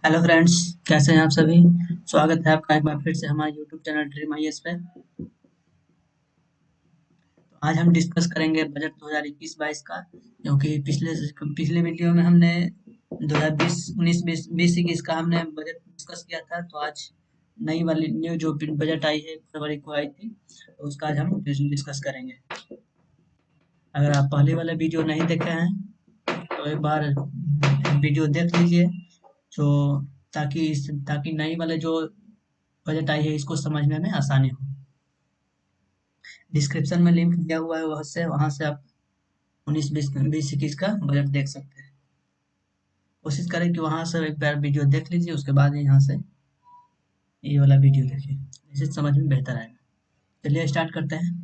Hello friends, कैसे हैं आप सभी। स्वागत है आपका एक बार फिर से हमारे यूट्यूब चैनल ड्रीम आईएएस पे। तो आज हम डिस्कस करेंगे बजट 2021-22 का, क्योंकि पिछले पिछले वीडियो में हमने 2020 19 20 20-21 का हमने बजट डिस्कस किया था। तो आज नई वाली न्यू जो बजट आई है फरवरी को आई थी, तो उसका आज हम डिस्कस करेंगे। अगर आप पहले वाला वीडियो नहीं देखे हैं तो एक बार वीडियो देख लीजिए, जो ताकि नई वाले जो बजट आई है इसको समझने में आसानी हो। डिस्क्रिप्शन में लिंक दिया हुआ है, वहाँ से आप 19-20 20-21 का बजट देख सकते हैं। कोशिश करें कि वहाँ से एक बार वीडियो देख लीजिए, उसके बाद यहाँ से ये वाला वीडियो देखिए, इससे समझ में बेहतर आएगा। चलिए स्टार्ट करते हैं।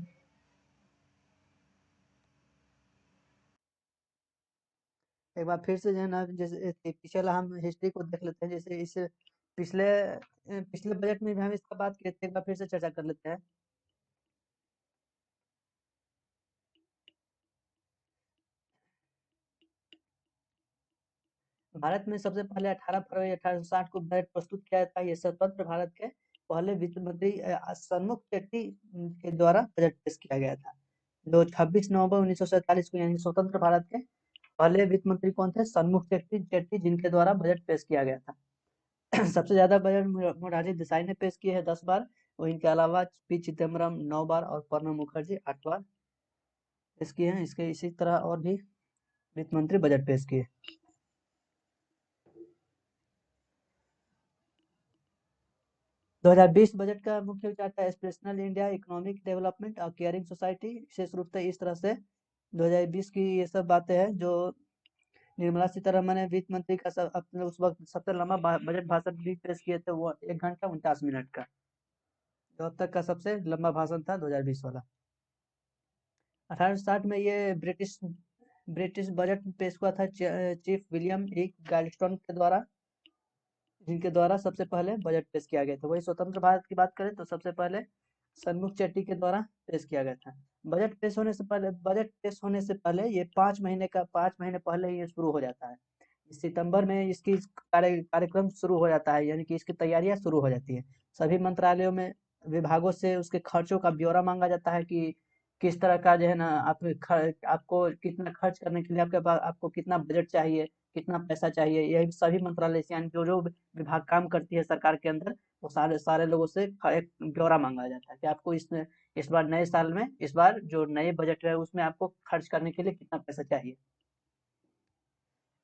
एक बार फिर से जो है ना, जैसे पिछला हम हिस्ट्री को देख लेते हैं। जैसे इस पिछले पिछले बजट में भी हम इसका बात किए थे, एक बार फिर से चर्चा कर लेते हैं। भारत में सबसे पहले 18 फरवरी 1860 को बजट प्रस्तुत किया था। ये स्वतंत्र भारत के पहले वित्त मंत्री सन्मुख चेट्टी के द्वारा बजट पेश किया गया था। जो 26 नवंबर 1947 को, यानी स्वतंत्र भारत के पहले वित्त मंत्री कौन थे? सन्मुख चेट्टी, जिनके द्वारा बजट पेश किया गया था। सबसे ज्यादा बजट मोरारजी देसाई ने पेश किए हैं 10 बार, और इनके अलावा पी चिदम्बरम 9 बार और प्रणब मुखर्जी 8 बार पेश किए हैं। इसके इसी तरह और भी वित्त मंत्री बजट पेश किए। 2020 बजट का मुख्य विचार था एस्पिरेशनल इंडिया, इकोनॉमिक डेवलपमेंट और केयरिंग सोसाइटी। विशेष रूप से इस तरह से 2020 की ये सब बातें हैं जो निर्मला सीतारमण ने वित्त मंत्री का अपने उस वक्त सबसे लंबा बजट भाषण भी पेश किए थे, वो 1 घंटा 49 मिनट का, जो अब तक का सबसे लंबा भाषण था 2020 वाला। 1860 में ये ब्रिटिश ब्रिटिश बजट पेश हुआ था चीफ विलियम ई गाल्डस्टोन के द्वारा, जिनके द्वारा सबसे पहले बजट पेश किया गया था। वही स्वतंत्र भारत की बात करें तो सबसे पहले सन्मुख चेट्टी के द्वारा पेश किया गया था। बजट पेश होने से पहले ये 5 महीने पहले ही ये शुरू हो जाता है। सितंबर में इसकी कार्यक्रम शुरू हो जाता है, यानी कि इसकी तैयारियां शुरू हो जाती है। सभी मंत्रालयों में, विभागों से उसके खर्चों का ब्यौरा मांगा जाता है कि किस तरह का जो है ना, आपको कितना खर्च करने के लिए आपके पास आपको कितना बजट चाहिए, कितना पैसा चाहिए। यही सभी मंत्रालय से, यानी जो जो विभाग काम करती है सरकार के अंदर, वो सारे सारे लोगों से एक ब्यौरा मांगा जाता है कि आपको इस बार नए साल में, इस बार जो नए बजट है उसमें आपको खर्च करने के लिए कितना पैसा चाहिए।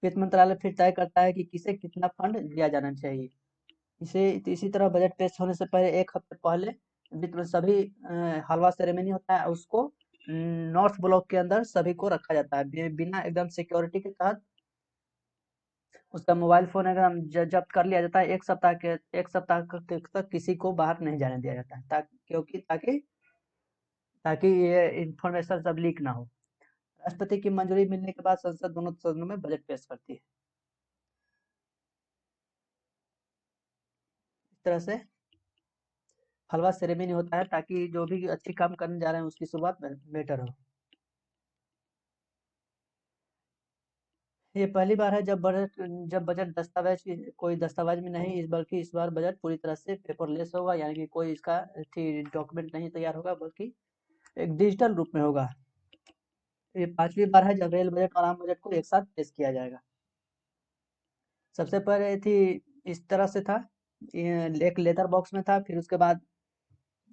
वित्त मंत्रालय फिर तय करता है कि किसे कितना फंड दिया जाना चाहिए। इसी तरह बजट पेश होने से पहले एक हफ्ते पहले वित्त में सभी हलवा सेरेमनी होता है, उसको नॉर्थ ब्लॉक के अंदर सभी को रखा जाता है, बिना एकदम सिक्योरिटी के तहत। उसका मोबाइल फोन एकदम जब्त कर लिया जाता है। एक सप्ताह तक किसी को बाहर नहीं जाने दिया जाता है, ताकि ताकि ये इंफॉर्मेशन सब लीक ना हो। राष्ट्रपति की मंजूरी मिलने के बाद संसद दोनों सदनों में बजट पेश करती है। इस तरह से हलवा सेरेमनी होता है, ताकि जो भी अच्छी काम करने जा रहे हैं उसकी शुरुआत बेटर हो। ये पहली बार है जब बजट दस्तावेज कोई दस्तावेज में नहीं, बल्कि इस बार बजट पूरी तरह से पेपरलेस होगा, यानी कि कोई इसका डॉक्यूमेंट नहीं तैयार होगा, बल्कि एक डिजिटल रूप में होगा। ये 5वीं बार है जब रेल बजट और आम बजट को एक साथ पेश किया जाएगा। सबसे पहले थी इस तरह से था, एक लेदर बॉक्स में था, फिर उसके बाद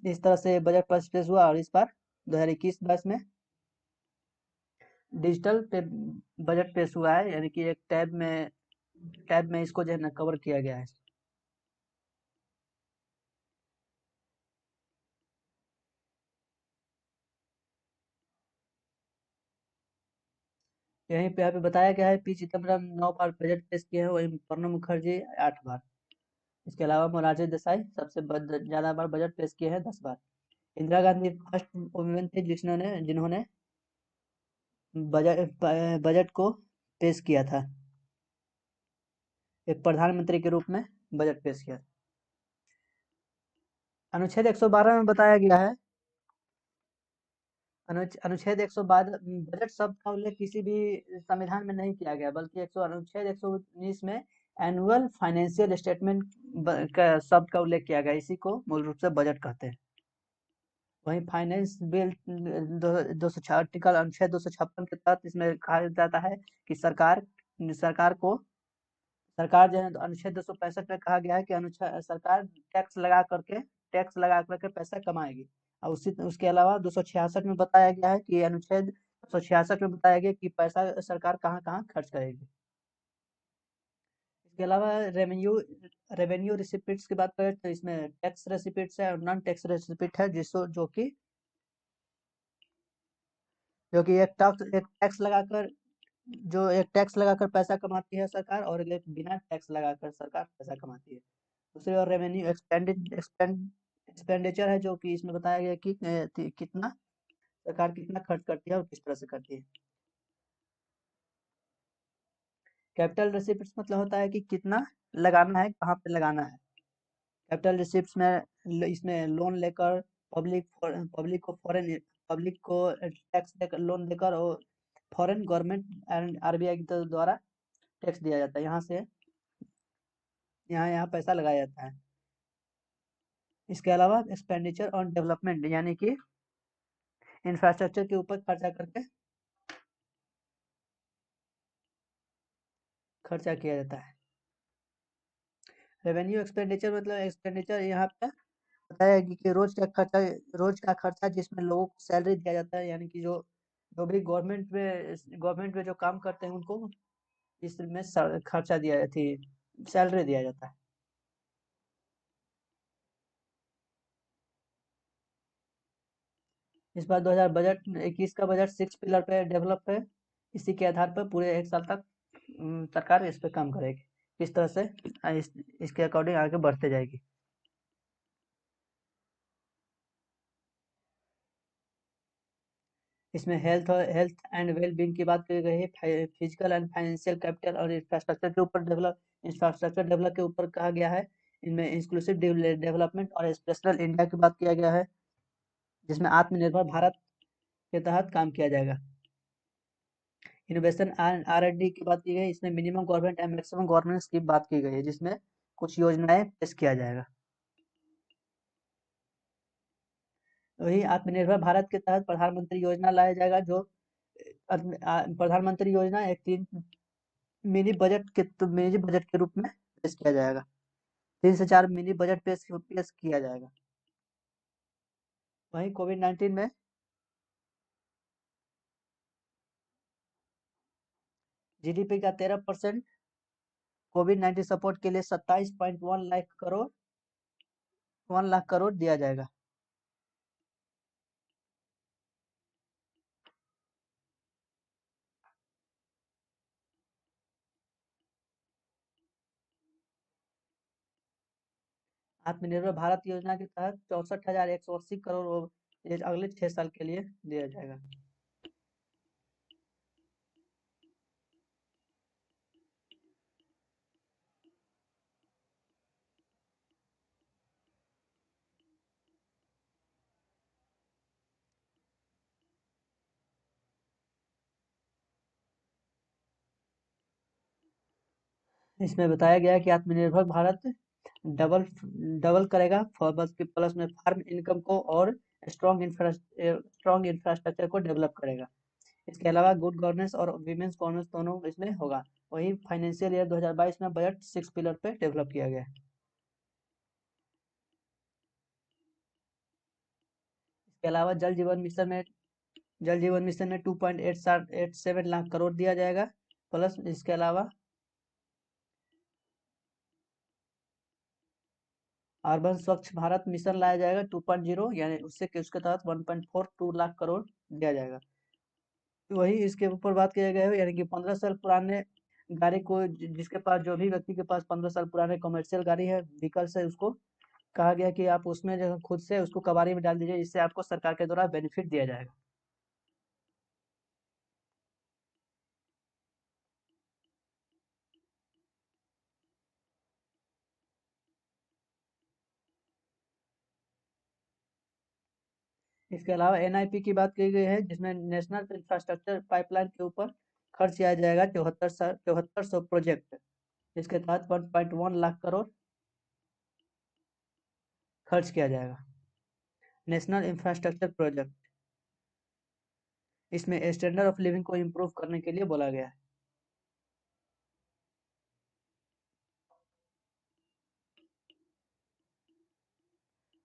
इस तरह से बजट पेश हुआ, और इस बार 2021-22 में डिजिटल पे बजट पेश हुआ है, यानी कि एक टैब में इसको जो है ना कवर किया गया है। यहीं पे यहाँ पे बताया गया है, पी चिदम्बरम 9 बार बजट पेश किए हैं, वहीं प्रणब मुखर्जी 8 बार। इसके अलावा मोरारजी देसाई सबसे ज्यादा बार बजट पेश किए हैं, 10 बार। इंदिरा गांधी फर्स्ट वुमेन थी जिन्होंने जिन्होंने बजट को पेश किया था, एक प्रधानमंत्री के रूप में बजट पेश किया। अनुच्छेद 112 में बताया गया है, अनुच्छेद 112, बजट शब्द का उल्लेख किसी भी संविधान में नहीं किया गया, बल्कि अनुच्छेद 119 में एनुअल फाइनेंशियल स्टेटमेंट का शब्द का उल्लेख किया गया, इसी को मूल रूप से बजट कहते हैं। वहीं फाइनेंस बिल 206 आर्टिकल अनुच्छेद 256 के तहत इसमें कहा जाता है कि सरकार को सरकार जो है अनुच्छेद 265 में कहा गया है कि अनुच्छेद सरकार टैक्स लगा करके पैसा कमाएगी। और उसी उसके अलावा 266 में बताया गया है कि अनुच्छेद 266 में बताया गया कि पैसा सरकार कहाँ कहाँ खर्च करेगी। इसके अलावा रेवेन्यू रिसिपिट्स की बात करें तो इसमें टैक्स रेसिपिट्स है और नॉन टैक्स रेसिपिट है, जिसको एक टैक्स लगाकर एक टैक्स लगाकर पैसा कमाती है सरकार, और एक बिना टैक्स लगाकर सरकार पैसा कमाती है। दूसरी ओर रेवेन्यू एक्सपेंडिचर है, जो कि इसमें बताया गया कि कितना सरकार कितना खर्च करती है और किस तरह से करती है। कैपिटल रिसिप्ट्स मतलब होता है कि कितना लगाना है, कहाँ पे लगाना है। कैपिटल रिसिप्ट्स में इसमें लोन लेकर पब्लिक को टैक्स देकर लोन देकर और फॉरेन गवर्नमेंट एंड आरबीआई के द्वारा टैक्स दिया जाता है। यहाँ पैसा लगाया जाता है। इसके अलावा एक्सपेंडिचर ऑन डेवलपमेंट यानी कि इंफ्रास्ट्रक्चर के ऊपर खर्चा किया जाता है। रेवेन्यू एक्सपेंडिचर मतलब एक्सपेंडिचर यहाँ पे बताया कि रोज का खर्चा जिसमें लोगों को सैलरी दिया जाता है, यानी कि जो भी गवर्नमेंट में जो काम करते हैं उनको इसमें खर्चा दिया जाती है, सैलरी दिया जाता है। इस बार 2021 का बजट 6 पिलर पे डेवलप है। इसी के आधार पर पूरे 1 साल तक सरकार इस पे काम करेगी। इस तरह से इसके अकॉर्डिंग आगे बढ़ते जाएगी। इसमें हेल्थ एंड वेल बींग की बात की गई है। फिजिकल एंड फाइनेंशियल कैपिटल और इंफ्रास्ट्रक्चर डेवलप के ऊपर कहा गया है। इनमें इंक्लूसिव डेवलपमेंट और एस्पिरेशनल इंडिया की बात किया गया है, जिसमें आत्मनिर्भर भारत के तहत काम किया जाएगा। इनोवेशन एंड R&D की बात की गई, इसमें minimum government and maximum governance की बात की गई है, जिसमें कुछ योजनाएं पेश किया जाएगा। वही आत्मनिर्भर भारत के तहत प्रधानमंत्री योजना लाया जाएगा, जो प्रधानमंत्री योजना एक मिनी बजट के रूप में पेश किया जाएगा। 3 से 4 मिनी बजट पेश किया जाएगा। वहीं कोविड-19 में जीडीपी का 13% कोविड-19 सपोर्ट के लिए 27.1 लाख करोड़ दिया जाएगा। आत्मनिर्भर भारत योजना के तहत 64,180 करोड़ ये अगले 6 साल के लिए दिया जाएगा। इसमें बताया गया है कि आत्मनिर्भर भारत डबल डबल करेगा प्लस में फार्म इनकम को और स्ट्रॉन्ग इंफ्रास्ट्रक्चर को डेवलप करेगा। इसके अलावा गुड गवर्नेंस और विमेंस गवर्नेंस दोनों इसमें होगा। वही फाइनेंशियल ईयर 2022 में बजट 6 पिलर पे डेवलप किया गया है। इसके अलावा जल जीवन मिशन में 2.87 लाख करोड़ दिया जाएगा। प्लस इसके अलावा अर्बन स्वच्छ भारत मिशन लाया जाएगा 2.0, यानी उसके तहत 1.42 लाख करोड़ दिया जाएगा। वही इसके ऊपर बात किया गया है, यानी कि 15 साल पुराने गाड़ी को जिसके पास जो भी व्यक्ति के पास 15 साल पुराने कमर्शियल गाड़ी है, व्हीकल्स है, उसको कहा गया कि आप उसमें जो खुद से उसको कबाड़ी में डाल दीजिए, इससे आपको सरकार के द्वारा बेनिफिट दिया जाएगा। इसके अलावा NIP की बात की गई है, जिसमें नेशनल इंफ्रास्ट्रक्चर पाइपलाइन के ऊपर खर्च किया जाएगा 7400 प्रोजेक्ट। इसके तहत 1.1 लाख करोड़ खर्च किया जाएगा। नेशनल इंफ्रास्ट्रक्चर प्रोजेक्ट, इसमें स्टैंडर्ड ऑफ लिविंग को इम्प्रूव करने के लिए बोला गया है।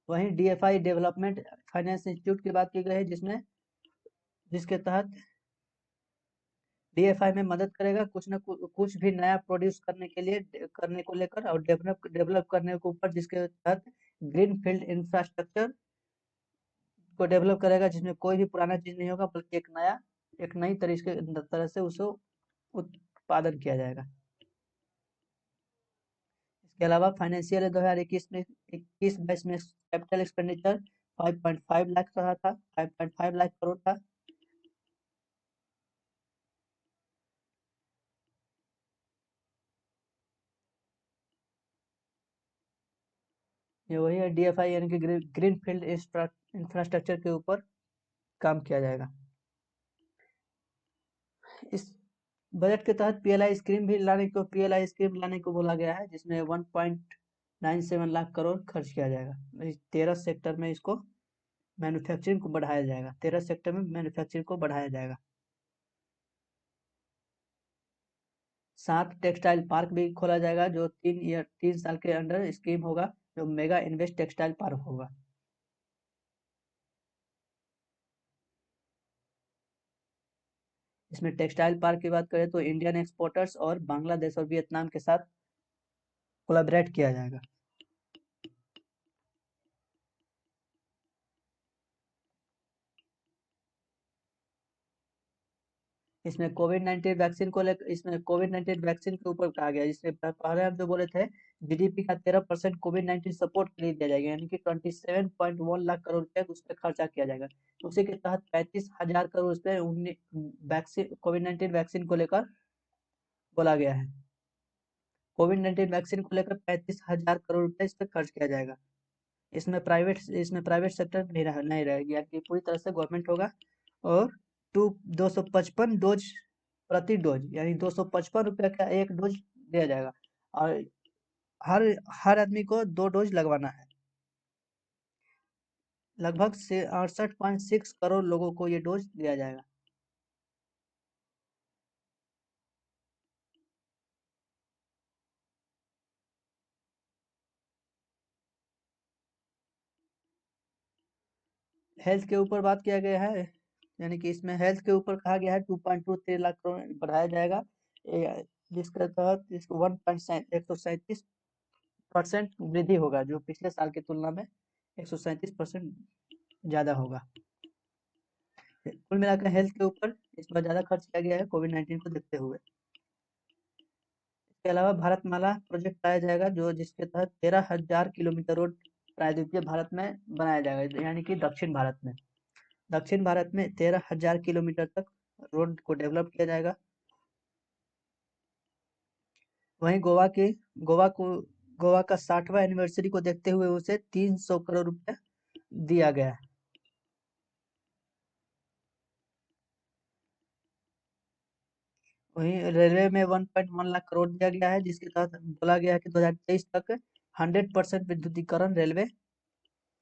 वहीं DFI डेवलपमेंट फाइनेंस इंस्टीट्यूट की बात की गई है, जिसके तहत DFI में मदद करेगा कुछ भी नया प्रोड्यूस करने के लिए करने को लेकर और डेवलप करने के ऊपर, जिसके तहत ग्रीन फील्ड इंफ्रास्ट्रक्चर को डेवलप करेगा, जिसमें कोई भी पुराना चीज नहीं होगा बल्कि एक नई तरह से उसे उत्पादन किया जाएगा। इसके अलावा फाइनेंशियल 2021 में 21-22 में कैपिटल एक्सपेंडिचर 5.5 लाख रहा था, 5.5 लाख करोड़ था। ये वही है DFI, यानी कि ग्रीन फील्ड इंफ्रास्ट्रक्चर के ऊपर काम किया जाएगा। इस बजट के तहत PLI स्कीम लाने को बोला गया है, जिसमें 1.97 लाख करोड़ खर्च किया जाएगा। 13 सेक्टर में इसको मैन्युफैक्चरिंग को बढ़ाया जाएगा, 13 सेक्टर में मैन्युफैक्चरिंग को बढ़ाया जाएगा। 7 टेक्सटाइल पार्क भी खोला जाएगा, जो 3 साल के अंडर स्कीम होगा, जो मेगा इन्वेस्ट टेक्सटाइल पार्क होगा। इसमें टेक्सटाइल पार्क की बात करें तो इंडियन एक्सपोर्टर्स और बांग्लादेश और वियतनाम के साथ कोलैबोरेट किया जाएगा। इसमें कोविड 19 वैक्सीन के ऊपर कहा गया है, जिसमें पहले हम जो बोले थे GDP का 13% कोविड 19 सपोर्ट के लिए दिया जाएगा, यानी कि 27.1 लाख करोड़ रुपया उस पर खर्चा किया जाएगा। उसी के तहत 35,000 करोड़ उस पर वैक्सीन कोविड 19 वैक्सीन को लेकर बोला गया है। कोविड 19 वैक्सीन को लेकर 35,000 करोड़ रुपए इस पर खर्च किया जाएगा। इसमें प्राइवेट सेक्टर नहीं रहेगी, यानी कि पूरी तरह से गवर्नमेंट होगा। और 255 डोज प्रति डोज, यानी 255 रुपये का एक डोज दिया जाएगा, और हर हर आदमी को 2 डोज लगवाना है। लगभग से 68.6 करोड़ लोगों को ये डोज दिया जाएगा। हेल्थ के ऊपर बात किया गया है, यानी कि इसमें हेल्थ के ऊपर कहा गया है 2.23 लाख करोड़ बढ़ाया जाएगा, जिसके तहत इसको 137% वृद्धि होगा, जो पिछले साल की तुलना में 137% ज्यादा होगा। कुल मिलाकर हेल्थ के ऊपर इस बार ज्यादा खर्च किया गया है कोविड 19 को देखते हुए। इसके अलावा भारतमाला प्रोजेक्ट लाया जाएगा, जिसके तहत 13,000 किलोमीटर रोड प्रायद्वीपीय भारत में बनाया जाएगा, यानी कि दक्षिण भारत में 13,000 किलोमीटर तक रोड को डेवलप किया जाएगा। वहीं गोवा को गोवा का 60वां एनिवर्सरी को देखते हुए उसे 300 करोड़ रुपए दिया गया है। वहीं रेलवे में 1.1 लाख करोड़ दिया गया है, जिसके तहत बोला गया है कि 2023 तक 100% विद्युतीकरण रेलवे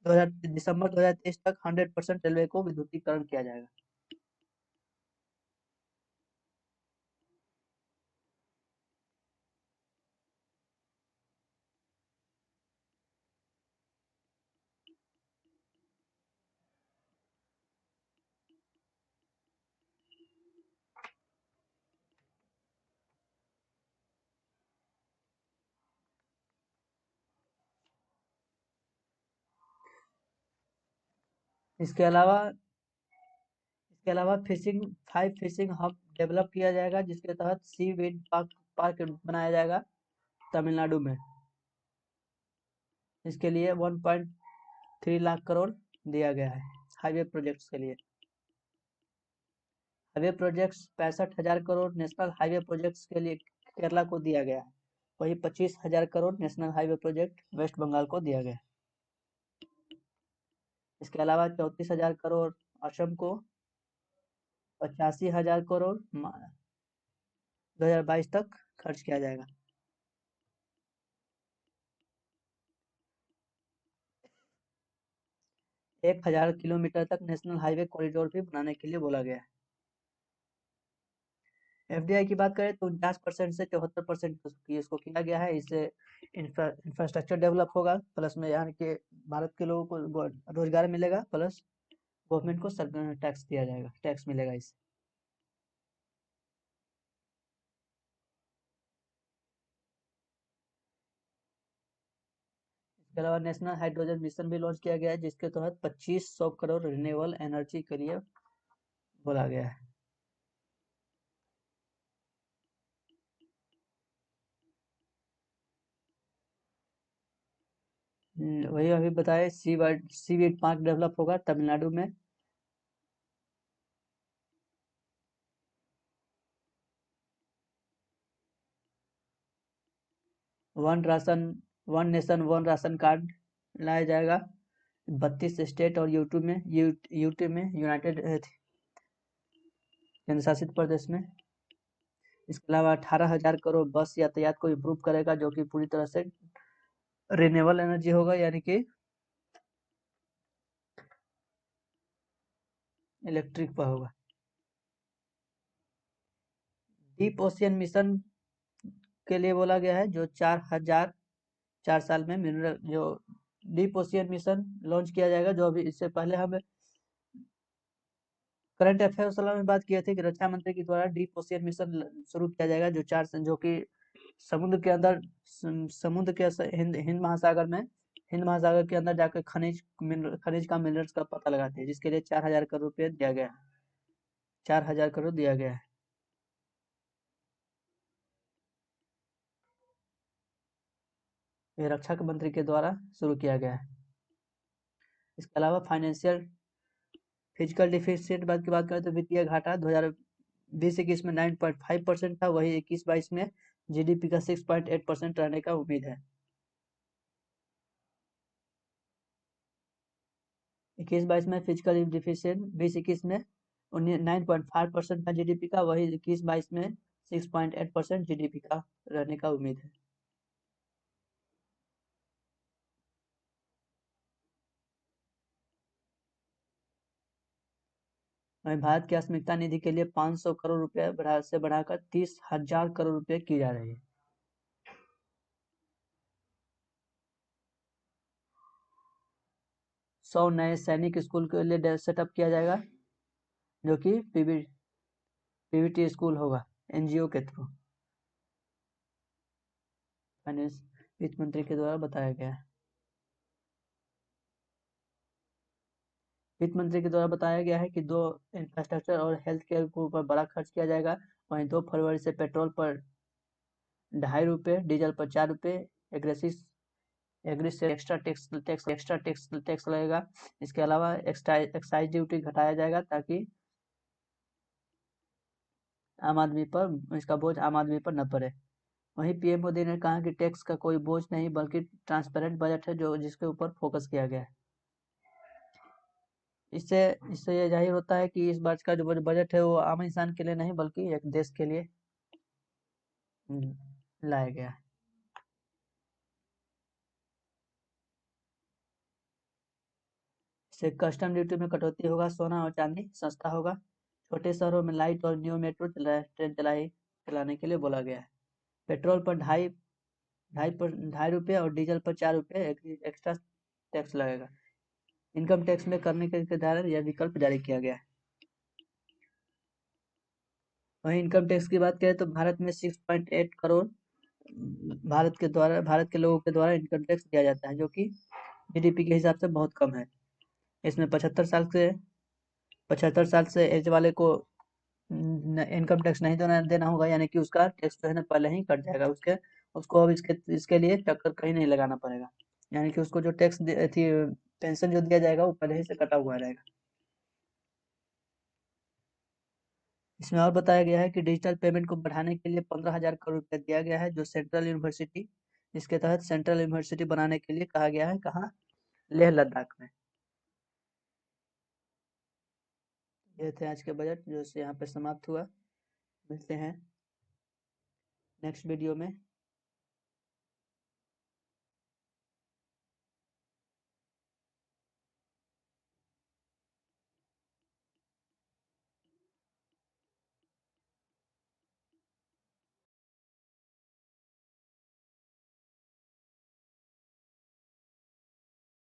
दिसंबर 2023 तक 100% रेलवे को विद्युतीकरण किया जाएगा। इसके अलावा फिशिंग 5 फिशिंग हब डेवलप किया जाएगा, जिसके तहत सी विंड पार्क बनाया जाएगा तमिलनाडु में। इसके लिए 1.3 लाख करोड़ दिया गया है हाईवे प्रोजेक्ट्स के लिए। Highway projects 65,000 crore national highway projects के लिए केरला को दिया गया है। वही 25,000 crore national highway project West Bengal को दिया गया है। इसके अलावा 34,000 करोड़ असम को, 85,000 करोड़ 2022 तक खर्च किया जाएगा। 1000 किलोमीटर तक नेशनल हाईवे कॉरिडोर भी बनाने के लिए बोला गया है। एफडीआई की बात करें तो 49% से 74% की इसको किया गया है। इससे इंफ्रास्ट्रक्चर डेवलप होगा, प्लस में यहाँ के भारत के लोगों को रोजगार मिलेगा, प्लस गवर्नमेंट को टैक्स दिया जाएगा, टैक्स मिलेगा इससे। इसके अलावा नेशनल हाइड्रोजन मिशन भी लॉन्च किया गया है, जिसके तहत 2500 करोड़ रिन्यूएबल एनर्जी के लिए बोला गया है। वही अभी बताए, सी वीड पार्क डेवलप होगा तमिलनाडु में। One nation one ration card लाया जाएगा 32 स्टेट और यूटी में यूनाइटेड केंद्र शासित प्रदेश में। इसके अलावा 18,000 करोड़ बस यातायात को इम्प्रूव करेगा, जो कि पूरी तरह से रिन्यूएबल एनर्जी होगा, यानी कि इलेक्ट्रिक पर होगा। डीप ओशियन मिशन के लिए बोला गया है, जो 4 साल में मिनरल जो डीप ओशियन मिशन लॉन्च किया जाएगा, जो अभी इससे पहले हम करंट अफेयर्स वाला में बात किए थे कि रक्षा मंत्री के द्वारा डीप ओशियन मिशन शुरू किया जाएगा, जो कि समुद्र के अंदर समुद्र के हिंद महासागर के अंदर जाकर खनिज का मिनरल्स का पता लगाते हैं, जिसके लिए 4,000 करोड़ रुपये दिया गया है। 4,000 करोड़ दिया गया है। ये रक्षा मंत्री के द्वारा शुरू किया गया है। इसके अलावा फिजिकल डिफिसिट की बात करें तो वित्तीय घाटा 2020-21 में 9.5% था, वही 21-22 में जीडीपी का 6.8% रहने का उम्मीद है। 21-22 में फिजिकल डिफिसिट 20-21 में 9.5% था जीडीपी का, वही 21-22 में 6.8% जीडीपी का रहने का उम्मीद है। वहीं भारत की अस्मिता निधि के लिए 500 करोड़ रुपए बढ़ाकर 30,000 करोड़ रुपए की जा रही है। सौ नए सैनिक स्कूल के लिए सेटअप किया जाएगा, जो कि पीवीटी स्कूल होगा एनजीओ के थ्रू। फाइनेंस वित्त मंत्री के द्वारा बताया गया है। वित्त मंत्री के द्वारा बताया गया है कि 2 इंफ्रास्ट्रक्चर और हेल्थ केयर के ऊपर बड़ा खर्च किया जाएगा। वहीं 2 फरवरी से पेट्रोल पर 2.5 रुपये, डीजल पर 4 रुपये एग्री से एक्स्ट्रा टैक्स लगेगा। इसके अलावा एक्साइज ड्यूटी घटाया जाएगा, ताकि इसका बोझ आम आदमी पर न पड़े। वहीं पीएम मोदी ने कहा कि टैक्स का कोई बोझ नहीं, बल्कि ट्रांसपेरेंट बजट है, जो जिसके ऊपर फोकस किया गया है। इससे इससे ये जाहिर होता है कि इस बार का जो बजट है वो आम इंसान के लिए नहीं, बल्कि एक देश के लिए लाया गया है। इससे कस्टम ड्यूटी में कटौती होगा, सोना और चांदी सस्ता होगा। छोटे शहरों में लाइट और न्यू मेट्रो ट्रेन चलाने के लिए बोला गया है। पेट्रोल पर ढाई रुपये और डीजल पर 4 रुपये एक्स्ट्रा टैक्स लगेगा। इनकम टैक्स में करने के दायरे यह विकल्प जारी किया गया है। वहीं इनकम टैक्स की बात करें तो भारत में 6.8 करोड़ भारत के लोगों के द्वारा इनकम टैक्स दिया जाता है, जो कि जीडीपी के हिसाब से बहुत कम है। इसमें 75 साल से एज वाले को इनकम टैक्स नहीं देना होगा, यानी कि उसका टैक्स जो है ना पहले ही कट जाएगा, उसको अब इसके लिए टक्कर कहीं नहीं लगाना पड़ेगा, यानी कि उसको जो टैक्स थी पेंशन जो दिया जाएगा वो पहले ही से कटा हुआ रहेगा। इसमें और बताया गया है कि डिजिटल पेमेंट को बढ़ाने के लिए 15,000 करोड़ रुपया दिया गया है, जो इसके तहत सेंट्रल यूनिवर्सिटी बनाने के लिए कहा गया है। कहाँ? लेह लद्दाख में। ये थे आज के बजट, जो यहाँ पे समाप्त हुआ। मिलते हैं नेक्स्ट वीडियो में।